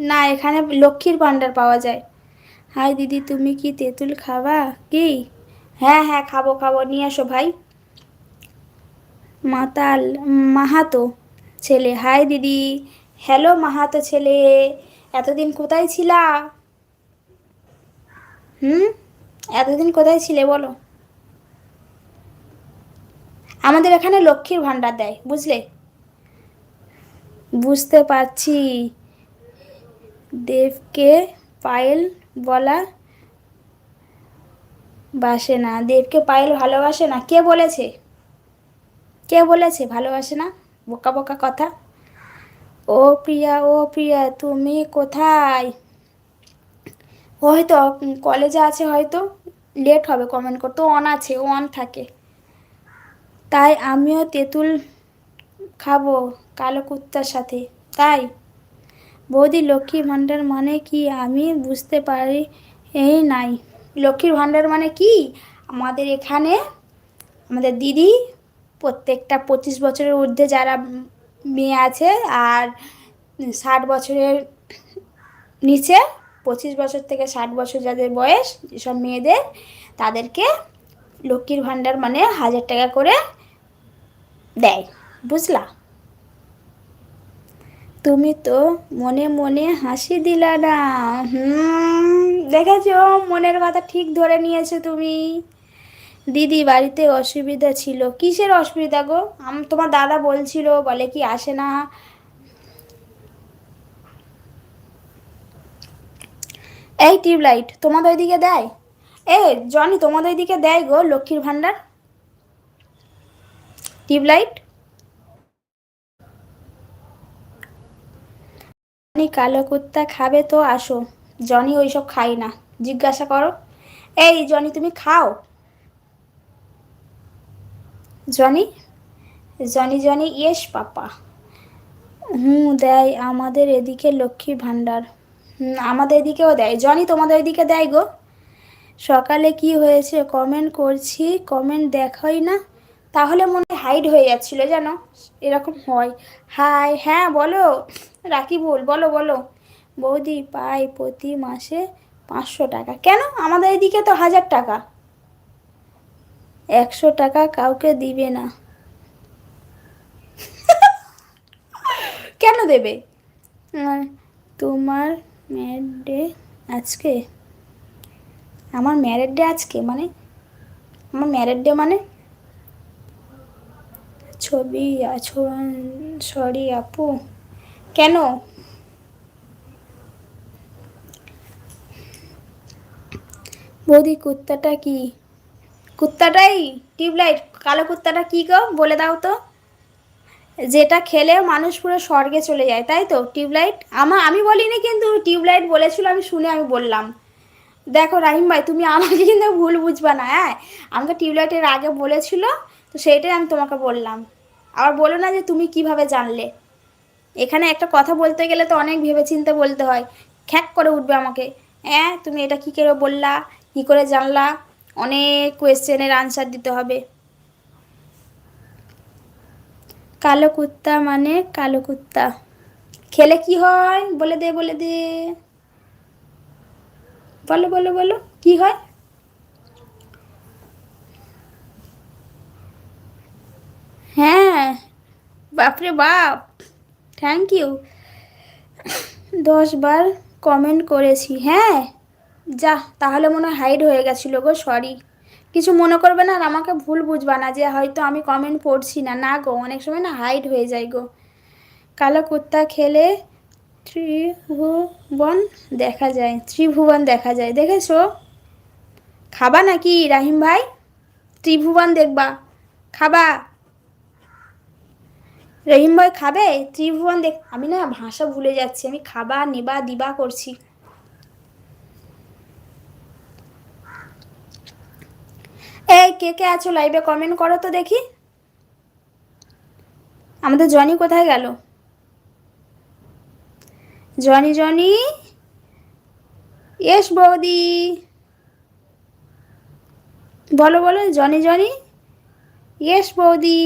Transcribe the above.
না, এখানে লক্ষ্মীর ভাণ্ডার পাওয়া যায়। হাই দিদি, তুমি কি তেঁতুল খাবা কি? হ্যাঁ হ্যাঁ, খাবো খাবো, নিয়ে এসো ভাই। মাতাল মাহাতো ছেলে, হাই দিদি। হ্যালো মাহাতো ছেলে, এতদিন কোথায় ছিলা? হুম, এতদিন কোথায় ছিলে বলো? আমাদের এখানে লক্ষ্মীর ভাণ্ডার দেয়, বুঝলে? বুঝতে পারছি। দেবকে পায়েল বলা বাসে না, দেবকে পায়েল ভালোবাসে না, কে বলেছে? কে বলেছে ভালোবাসে না? বোকা বোকা কথা। ও প্রিয়া, ও প্রিয়া, তুমি কোথায়? ও হয়তো কলেজে আছে, হয়তো লেট হবে কমেন্ট করতে, ও অন আছে, ও অন থাকে। তাই আমিও তেঁতুল খাবো কালো কুত্তার সাথে, তাই? বৌদি, লক্ষ্মী ভাণ্ডার মানে কি আমি বুঝতে পারি এই নাই। লক্ষ্মীর ভাণ্ডার মানে কি? আমাদের এখানে আমাদের দিদি প্রত্যেকটা 25 বছরের ঊর্ধ্বে যারা মেয়ে আছে, আর 60 বছরের নিচে, 25 বছর থেকে 60 বছর যাদের বয়স, যেসব মেয়েদের, তাদেরকে লক্ষ্মীর ভাণ্ডার মানে 1000 টাকা করে দেয়, বুঝলা? তুমি তো মনে মনে হাসি দিলা না। দেখেছো, মনের কথা ঠিক ধরে নিয়েছো তুমি। দিদি, বাড়িতে অসুবিধা ছিল। কিসের অসুবিধা গো? তোমার দাদা বলছিল, বলে কি আসে না। এই টিউবলাইট তোমাদের ওইদিকে দেয়? এ জনি, তোমাদের ওইদিকে দেয় গো লক্ষ্মীর ভাণ্ডার? টিউবলাইট, জনি কালো কুত্তা খাবে তো আসো। জনি ওইসব খাই না, জিজ্ঞাসা করো। এই জনি, তুমি খাও? জনি, জনি জনি, ইয়েস পাপা। দেয় আমাদের এদিকে লক্ষ্মীর ভাণ্ডার। আমাদের এদিকেও দেয়। জনি, তোমাদের ওইদিকে দেয় গো? সকালে কি হয়েছে কমেন্ট করছি, কমেন্ট দেখাই না। তাহলে মনে হয় হাইড হয়ে যাচ্ছিল, জানো, এরকম হয়। হাই, হ্যাঁ বলো রাকিবুল, বলো বলো। বৌদি, পাই প্রতি মাসে 500 টাকা। কেন? আমাদের এদিকে তো 1000 টাকা। 100 টাকা কাউকে দিবে না? কেন দেবে? তোমার ম্যারেড ডে আজকে? আমার ম্যারেড ডে আজকে মানে? আমার ম্যারেড ডে মানে? ছবি আছো? সরি আপু। কেন? বৌদি, কুত্তাটা কি? কুত্তাটাই টিউবলাইট, কালো কুত্তাটা কি গো, বলে দাও তো। যেটা খেলে মানুষ পুরো স্বর্গে চলে যায়, তাই তো টিউবলাইট? আমি বলিনি, কিন্তু টিউবলাইট বলেছিল, আমি শুনে আমি বললাম। দেখো রাহিম ভাই, তুমি আমাকে কিন্তু ভুল বুঝবা না, হ্যাঁ। আমাকে টিউবলাইটের আগে বলেছিল, তো সেইটাই আমি তোমাকে বললাম। আবার বলো না যে তুমি কিভাবে জানলে। এখানে একটা কথা বলতে গেলে তো অনেক ভেবেচিন্তে বলতে হয়। খ্যাক করে উঠবে আমাকে। হ্যাঁ, তুমি এটা কী করে বললা, কী করে জানলা, অনেক কোয়েশ্চেনের আনসার দিতে হবে। কালো কুত্তা মানে কালো কুত্তা খেলে কি হয়, বলে দে বলে দে, বলো বলো বলো, কি হয়? হ্যাঁ, বাপরে বাপ, থ্যাংক ইউ। 10 বার কমেন্ট করেছি, হ্যাঁ। যা, তাহলে মনে হয় হাইড হয়ে গেছিলো গো, সরি। কিছু মনে করবে না, আর আমাকে ভুল বুঝবা না যে হয়তো আমি কমেন্ট পড়ছি না, না গো, অনেক সময় না হাইড হয়ে যায় গো। কালো কুত্তা খেলে ত্রিভুবন দেখা যায়, ত্রিভুবন দেখা যায়, দেখেছো? খাবা নাকি রাহিম ভাই? ত্রিভুবন দেখবা? খাবা? রহিম ভাই খাবে ত্রিভুবন দেখ? আমি না ভাষা ভুলে যাচ্ছি, আমি খাবা নেবা দিবা করছি। এই কে কে আছো লাইভে, কমেন্ট করো তো দেখি। আমাদের জনি কোথায় গেল? জনি জনি, ইয়েস বৌদি, বলো বলো, জনি জনি, ইয়েস বৌদি।